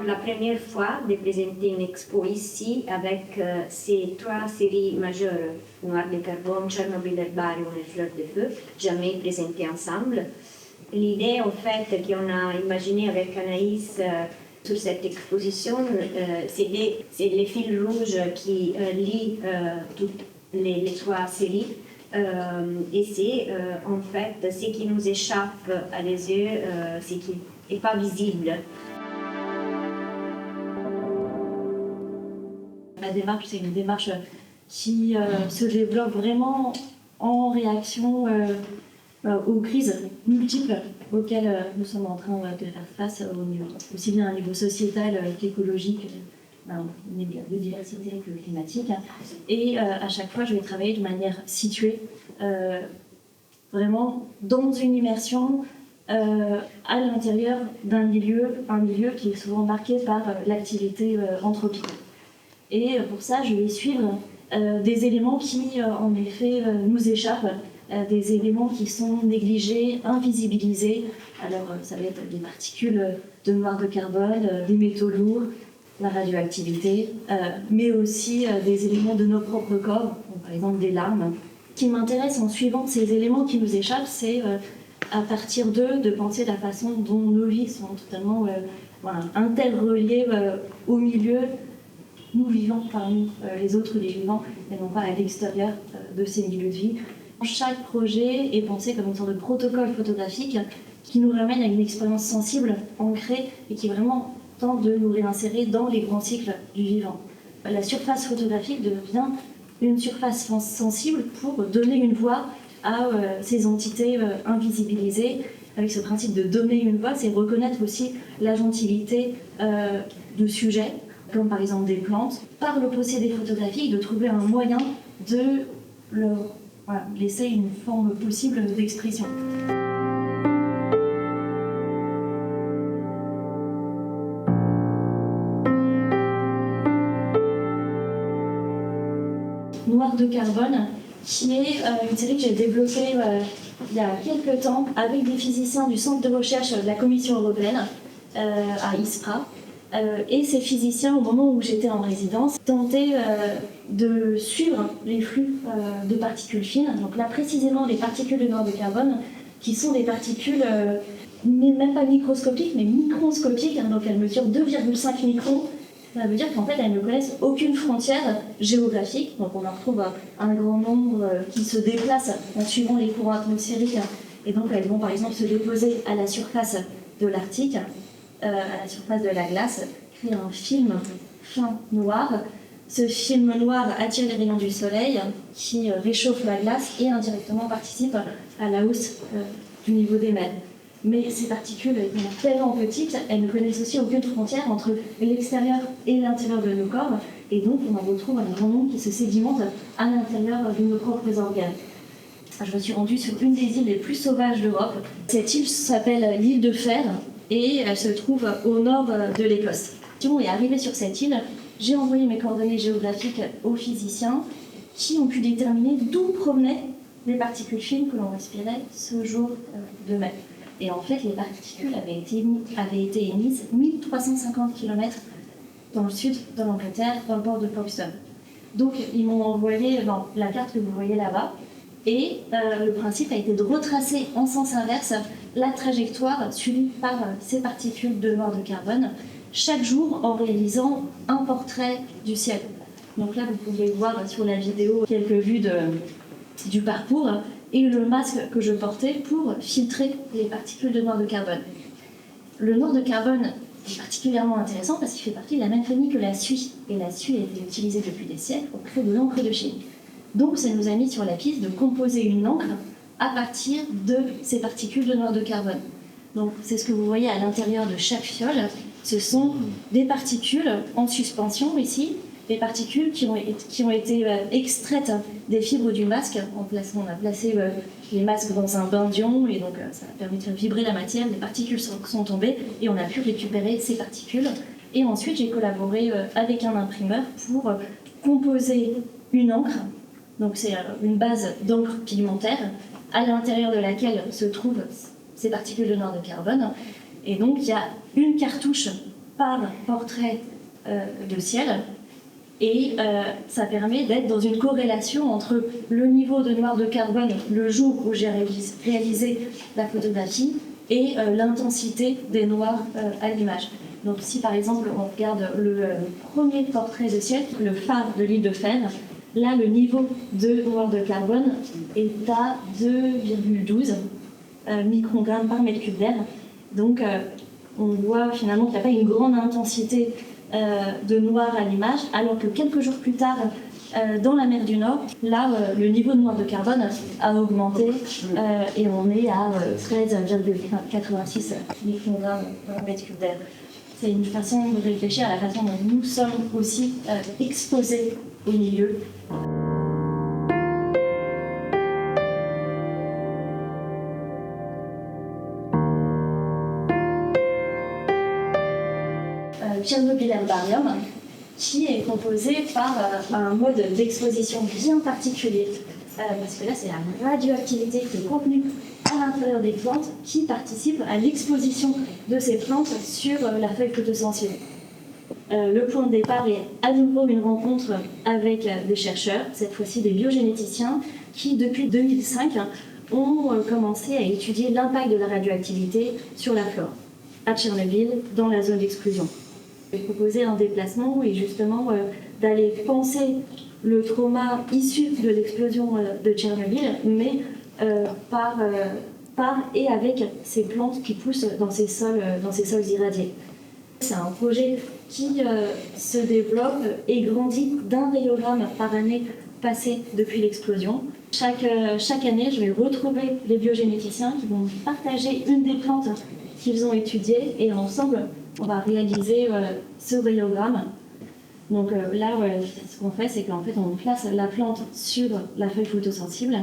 la première fois de présenter une expo ici avec ces trois séries majeures, Noir de carbone, Tchernobyl Herbarium et Fleurs de feu, jamais présentées ensemble. L'idée, en fait, qu'on a imaginée avec Anaïs sur cette exposition, c'est les fils rouges qui lient toutes les trois séries. Et c'est en fait ce qui nous échappe à les yeux, ce qui n'est pas visible. La démarche, c'est une démarche qui se développe vraiment en réaction aux crises multiples auxquelles nous sommes en train de faire face, aussi bien à un niveau sociétal qu'écologique, de diversité que climatique. Et à chaque fois, je vais travailler de manière située, vraiment dans une immersion à l'intérieur d'un milieu, un milieu qui est souvent marqué par l'activité anthropique. Et pour ça, je vais suivre des éléments qui, en effet, nous échappent, des éléments qui sont négligés, invisibilisés. Alors, ça va être des particules de noir de carbone, des métaux lourds, la radioactivité, mais aussi des éléments de nos propres corps, par exemple des larmes. Ce qui m'intéresse en suivant ces éléments qui nous échappent, c'est à partir d'eux de penser la façon dont nos vies sont totalement interreliées au milieu. Nous vivons parmi les autres des vivants et non pas à l'extérieur de ces milieux de vie. Chaque projet est pensé comme une sorte de protocole photographique qui nous ramène à une expérience sensible, ancrée et qui vraiment tente de nous réinsérer dans les grands cycles du vivant. La surface photographique devient une surface sensible pour donner une voix à ces entités invisibilisées. Avec ce principe de donner une voix, c'est reconnaître aussi l'agentivité de sujets, comme par exemple des plantes, par le procédé photographique, de trouver un moyen de leur laisser une forme possible d'expression. Noir de carbone, qui est une série que j'ai développée il y a quelques temps avec des physiciens du centre de recherche de la Commission européenne à ISPRA. Et ces physiciens, au moment où j'étais en résidence, tentaient de suivre les flux de particules fines. Donc là, précisément, les particules de noir de carbone, qui sont des particules même pas microscopiques, mais microscopiques. Donc elles mesurent 2,5 microns. Ça veut dire qu'en fait, elles ne connaissent aucune frontière géographique. Donc on en retrouve un grand nombre qui se déplacent en suivant les courants atmosphériques. Et donc elles vont par exemple se déposer à la surface de l'Arctique, à la surface de la glace, créer un film fin noir. Ce film noir attire les rayons du soleil qui réchauffe la glace et indirectement participe à la hausse du niveau des mers. Mais ces particules étant tellement petites, elles ne connaissent aussi aucune frontière entre l'extérieur et l'intérieur de nos corps, et donc on en retrouve un grand nombre qui se sédimentent à l'intérieur de nos propres organes. Je me suis rendue sur une des îles les plus sauvages d'Europe. Cette île s'appelle l'île de Fer, et elle se trouve au nord de l'Écosse. Et arrivée sur cette île, j'ai envoyé mes coordonnées géographiques aux physiciens qui ont pu déterminer d'où provenaient les particules fines que l'on respirait ce jour de mai. Et en fait, les particules avaient été émises 1350 km dans le sud de l'Angleterre, dans le port de Folkestone. Donc, ils m'ont envoyé la carte que vous voyez là-bas, et le principe a été de retracer en sens inverse la trajectoire suivie par ces particules de noir de carbone, chaque jour en réalisant un portrait du ciel. Donc là, vous pouvez voir sur la vidéo quelques vues du parcours et le masque que je portais pour filtrer les particules de noir de carbone. Le noir de carbone est particulièrement intéressant parce qu'il fait partie de la même famille que la suie. Et la suie a été utilisée depuis des siècles pour créer de l'encre de Chine. Donc ça nous a mis sur la piste de composer une encre à partir de ces particules de noir de carbone. Donc c'est ce que vous voyez à l'intérieur de chaque fiole. Ce sont des particules en suspension ici, des particules qui ont été extraites des fibres du masque. On a placé les masques dans un bain d'ion et donc ça a permis de faire vibrer la matière. Les particules sont tombées et on a pu récupérer ces particules. Et ensuite, j'ai collaboré avec un imprimeur pour composer une encre. Donc c'est une base d'encre pigmentaire à l'intérieur de laquelle se trouvent ces particules de noir de carbone. Et donc il y a une cartouche par portrait de ciel. Et ça permet d'être dans une corrélation entre le niveau de noir de carbone le jour où j'ai réalisé la photographie et l'intensité des noirs à l'image. Donc si par exemple on regarde le premier portrait de ciel, le phare de l'île de Fèvre, là le niveau de noir de carbone est à 2,12 microgrammes par mètre cube d'air. Donc on voit finalement qu'il n'y a pas une grande intensité de noir à l'image, alors que quelques jours plus tard, dans la mer du Nord, là, le niveau de noir de carbone a augmenté et on est à 13,86 microgrammes par mètre cube d'air. C'est une façon de réfléchir à la façon dont nous sommes aussi exposés au milieu. Tchernobyl Herbarium, qui est composé par un mode d'exposition bien particulier. Parce que là, c'est la radioactivité qui est contenue à l'intérieur des plantes qui participe à l'exposition de ces plantes sur la feuille photosensible. Le point de départ est à nouveau une rencontre avec des chercheurs, cette fois-ci des biogénéticiens, qui depuis 2005 ont commencé à étudier l'impact de la radioactivité sur la flore à Tchernobyl, dans la zone d'exclusion. J'ai proposé un déplacement et justement d'aller penser le trauma issu de l'explosion de Tchernobyl, mais par et avec ces plantes qui poussent dans ces sols irradiés. C'est un projet qui se développe et grandit d'1 rayogramme par année passé depuis l'explosion. Chaque année, je vais retrouver les biogénéticiens qui vont partager une des plantes qu'ils ont étudiées et ensemble, on va réaliser ce rayogramme. Donc là, ce qu'on fait, c'est qu'en fait, on place la plante sur la feuille photosensible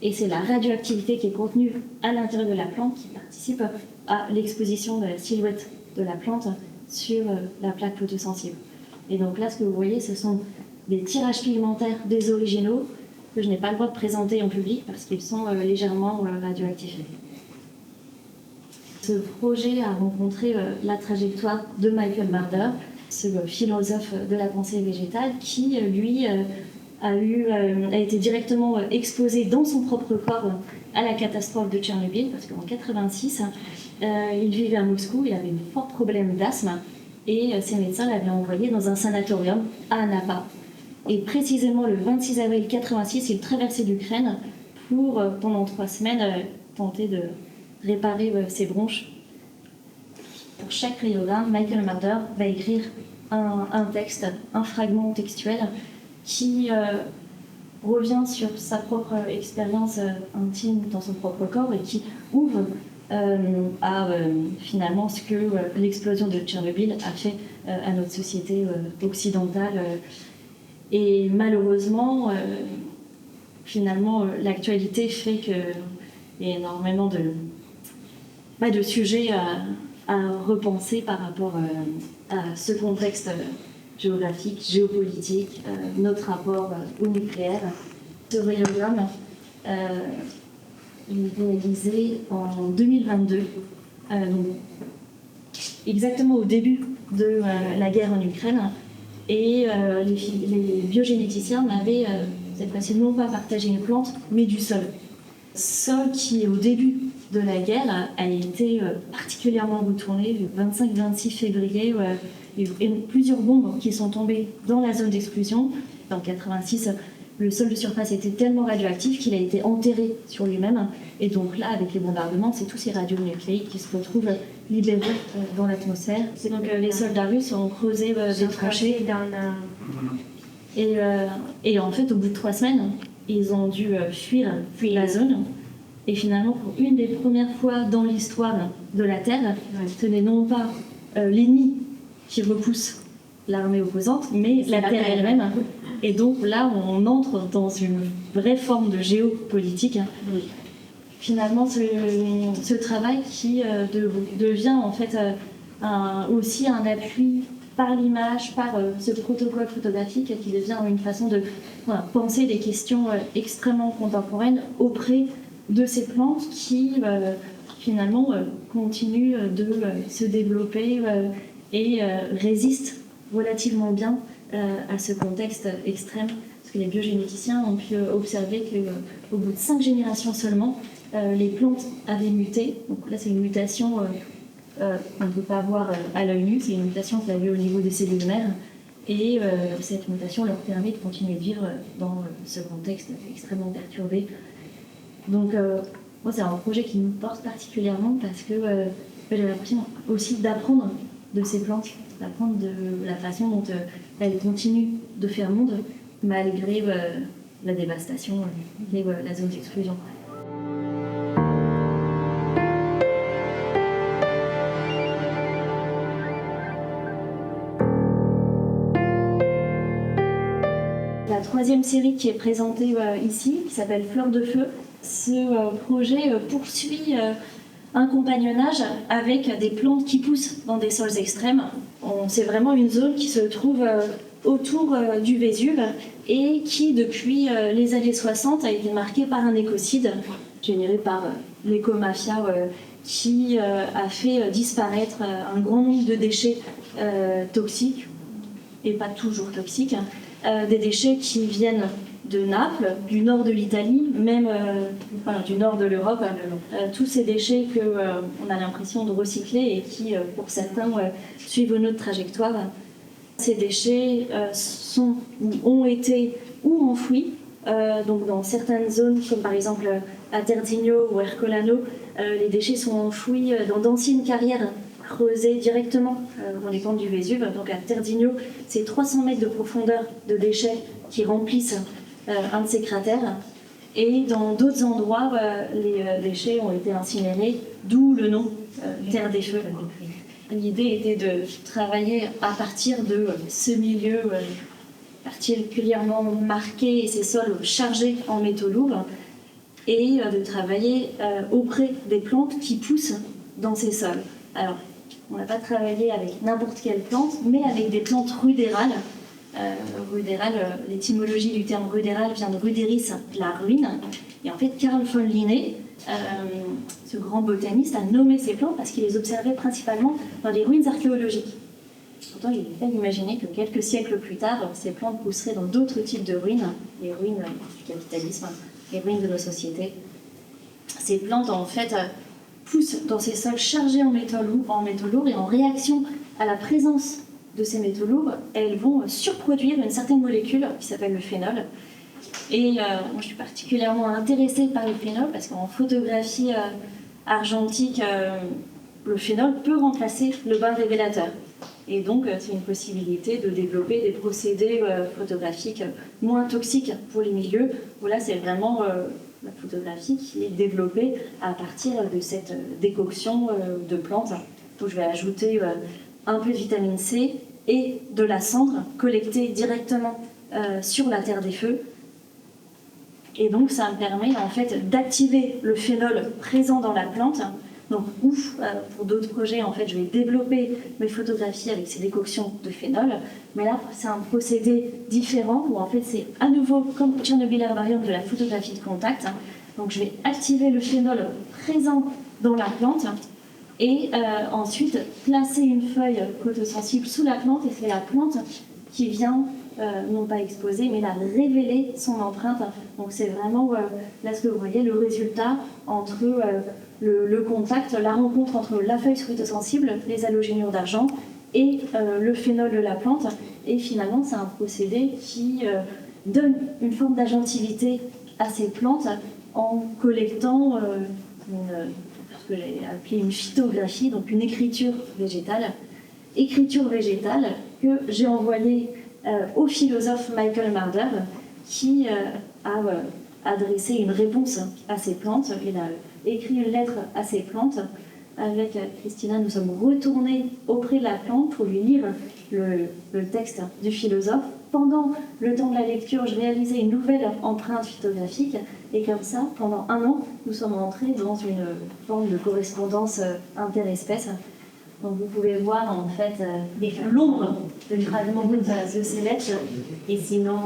et c'est la radioactivité qui est contenue à l'intérieur de la plante qui participe à l'exposition de la silhouette de la plante sur la plaque photosensible. Et donc là, ce que vous voyez, ce sont des tirages pigmentaires des originaux que je n'ai pas le droit de présenter en public parce qu'ils sont légèrement radioactifs. Ce projet a rencontré la trajectoire de Michael Marder, ce philosophe de la pensée végétale qui, lui, a été directement exposé dans son propre corps à la catastrophe de Tchernobyl, parce qu'en 1986, il vivait à Moscou, il avait un fort problème d'asthme, et ses médecins l'avaient envoyé dans un sanatorium à Anapa. Et précisément le 26 avril 1986, il traversait l'Ukraine pour, pendant 3 semaines, tenter de réparer ses bronches. Pour chaque rayogramme, Michael Marder va écrire un texte, un fragment textuel qui revient sur sa propre expérience intime dans son propre corps et qui ouvre à finalement ce que l'explosion de Tchernobyl a fait à notre société occidentale. Et malheureusement, finalement, l'actualité fait qu'il y a énormément de sujets à repenser par rapport à ce contexte géographique, géopolitique, notre rapport au nucléaire. Ce rayogramme il est réalisé en 2022, exactement au début de la guerre en Ukraine. Et les biogénéticiens m'avaient cette fois-ci non pas partagé une plante, mais du sol. Sol qui, au début de la guerre, a été particulièrement retourné. Le 25-26 février, il y a eu plusieurs bombes qui sont tombées dans la zone d'exclusion. En 1986, le sol de surface était tellement radioactif qu'il a été enterré sur lui-même. Et donc là, avec les bombardements, c'est tous ces radionucléides qui se retrouvent libérés dans l'atmosphère. Donc les soldats russes ont creusé des tranchées. Et en fait, au bout de 3 semaines, ils ont dû fuir la zone. Et finalement, pour une des premières fois dans l'histoire de la Terre, ce n'est non pas l'ennemi qui repousse l'armée opposante, mais la Terre elle-même. Et donc là, on entre dans une vraie forme de géopolitique. Oui. Finalement, ce travail qui devient en fait aussi un appui par l'image, par ce protocole photographique qui devient une façon de penser des questions extrêmement contemporaines auprès de ces plantes qui finalement continuent de se développer et résiste relativement bien à ce contexte extrême. Parce que les biogénéticiens ont pu observer qu'au bout de 5 générations seulement, les plantes avaient muté. Donc là, c'est une mutation qu'on ne peut pas voir à l'œil nu, c'est une mutation qu'on a vue au niveau des cellules mères. Et cette mutation leur permet de continuer de vivre dans ce contexte extrêmement perturbé. Donc, moi, c'est un projet qui me porte particulièrement parce que j'ai l'impression aussi d'apprendre de ces plantes, d'apprendre de la façon dont elles continuent de faire monde malgré la dévastation et la zone d'exclusion. La troisième série qui est présentée ici, qui s'appelle Fleurs de Feu, ce projet poursuit un compagnonnage avec des plantes qui poussent dans des sols extrêmes. C'est vraiment une zone qui se trouve autour du Vésuve et qui, depuis les années 60, a été marquée par un écocide généré par l'écomafia qui a fait disparaître un grand nombre de déchets toxiques, et pas toujours toxiques, des déchets qui viennent de Naples, du nord de l'Italie, même du nord de l'Europe. Tous ces déchets qu'on a l'impression de recycler et qui, pour certains, suivent une autre trajectoire. Ces déchets ont été ou enfouis, donc dans certaines zones, comme par exemple à Terdigno ou Ercolano, les déchets sont enfouis dans d'anciennes carrières creusées directement dans les pentes du Vésuve. Donc à Terdigno, c'est 300 mètres de profondeur de déchets qui remplissent un de ces cratères. Et dans d'autres endroits, les déchets ont été incinérés, d'où le nom Terre des Feux. L'idée était de travailler à partir de ce milieu particulièrement marqué et ces sols chargés en métaux lourds, et de travailler auprès des plantes qui poussent dans ces sols. Alors, on n'a pas travaillé avec n'importe quelle plante, mais avec des plantes rudérales. L'étymologie du terme rudéral vient de ruderis, la ruine. Et en fait, Carl von Linné, ce grand botaniste, a nommé ces plantes parce qu'il les observait principalement dans les ruines archéologiques. Pourtant, il est fait imaginer que quelques siècles plus tard, ces plantes pousseraient dans d'autres types de ruines, les ruines du capitalisme, les ruines de nos sociétés. Ces plantes, en fait, poussent dans ces sols chargés en métaux lourds, et en réaction à la présence de ces métaux lourds, elles vont surproduire une certaine molécule qui s'appelle le phénol. Et moi, je suis particulièrement intéressée par le phénol parce qu'en photographie argentique, le phénol peut remplacer le bain révélateur. Et donc, c'est une possibilité de développer des procédés photographiques moins toxiques pour les milieux. Là, c'est vraiment la photographie qui est développée à partir de cette décoction de plantes. Donc, je vais ajouter un peu de vitamine C et de la cendre collectée directement sur la Terre des Feux. Et donc, ça me permet en fait d'activer le phénol présent dans la plante. Donc, pour d'autres projets, en fait, je vais développer mes photographies avec ces décoctions de phénol. Mais là, c'est un procédé différent où en fait, c'est à nouveau comme Chernobyl Herbarium de la photographie de contact. Donc, je vais activer le phénol présent dans la plante et ensuite placer une feuille photosensible sous la plante, et c'est la plante qui vient non pas exposer, mais la révéler son empreinte. Donc c'est vraiment, là ce que vous voyez, le résultat entre le contact, la rencontre entre la feuille photosensible, les halogénures d'argent, et le phénol de la plante. Et finalement, c'est un procédé qui donne une forme d'agentivité à ces plantes en collectant ce que j'ai appelé une phytographie, donc une écriture végétale que j'ai envoyée au philosophe Michael Marder, qui a adressé une réponse à ces plantes. Il a écrit une lettre à ces plantes. Avec Christina, nous sommes retournés auprès de la plante pour lui lire le texte du philosophe. Pendant le temps de la lecture, je réalisais une nouvelle empreinte photographique, et comme ça, pendant 1 an, nous sommes entrés dans une forme de correspondance interespèce. Donc vous pouvez voir en fait l'ombre de fragments de ces lettres, et sinon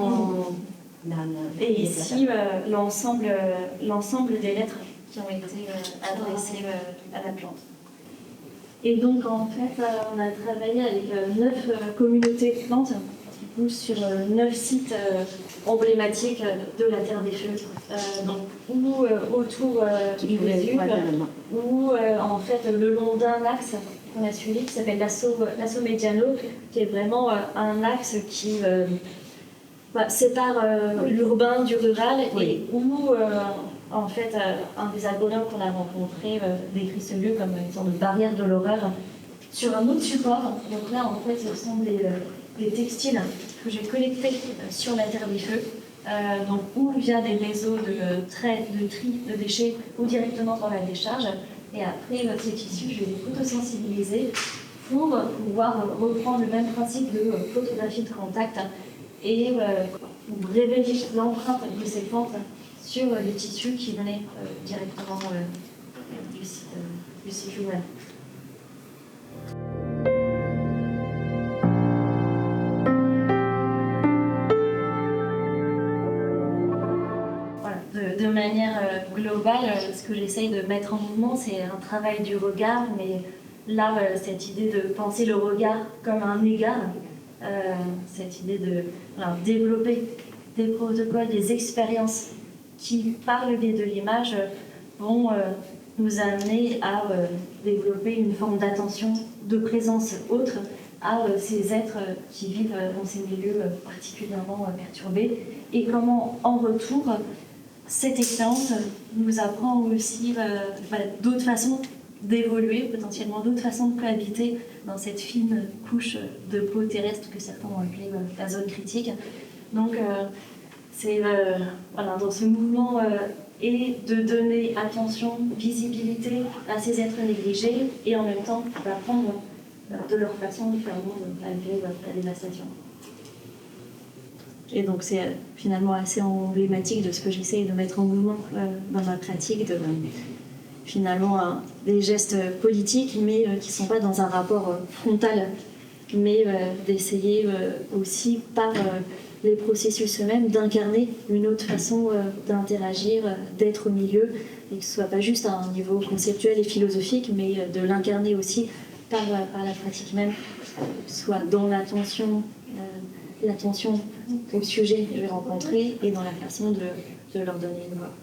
et ici l'ensemble des lettres qui ont été adressées à la plante. Et donc en fait, on a travaillé avec 9 communautés plantes, du coup, sur 9 sites emblématiques de la Terre des Feux, donc ou autour du Vésuve, ou en fait le long d'un axe qu'on a suivi qui s'appelle l'Asso Mediano, qui est vraiment un axe qui sépare l'urbain du rural, et où en fait un des algorithmes qu'on a rencontré décrit ce lieu comme une sorte de barrière de l'horreur sur un autre support. Donc là en fait ce sont des textiles que j'ai collectés sur la Terre des Feux, donc ou via des réseaux de tri de déchets ou directement dans la décharge. Et après ces tissus je vais les photosensibiliser pour pouvoir reprendre le même principe de photographie de contact et révéler l'empreinte de ces plantes sur les tissus qui venaient directement du site humain. Voilà. De manière globale, ce que j'essaye de mettre en mouvement, c'est un travail du regard, mais là, cette idée de penser le regard comme un égard, cette idée de développer des protocoles, des expériences qui, par le biais de l'image, vont nous amener à développer une forme d'attention, de présence autre à ces êtres qui vivent dans ces milieux particulièrement perturbés, et comment, en retour, cette expérience nous apprend aussi d'autres façons d'évoluer, potentiellement d'autres façons de cohabiter dans cette fine couche de peau terrestre que certains ont appelée la zone critique. Donc c'est dans ce mouvement et de donner attention, visibilité à ces êtres négligés, et en même temps d'apprendre de leur façon de faire le monde malgré la dévastation. Et donc c'est finalement assez emblématique de ce que j'essaye de mettre en mouvement dans ma pratique, de finalement des gestes politiques, mais qui ne sont pas dans un rapport frontal, mais d'essayer aussi par les processus eux-mêmes d'incarner une autre façon d'interagir, d'être au milieu, et que ce ne soit pas juste à un niveau conceptuel et philosophique, mais de l'incarner aussi par la pratique même, soit dans l'attention au sujet que je vais rencontrer, et dans la façon de leur donner une voix.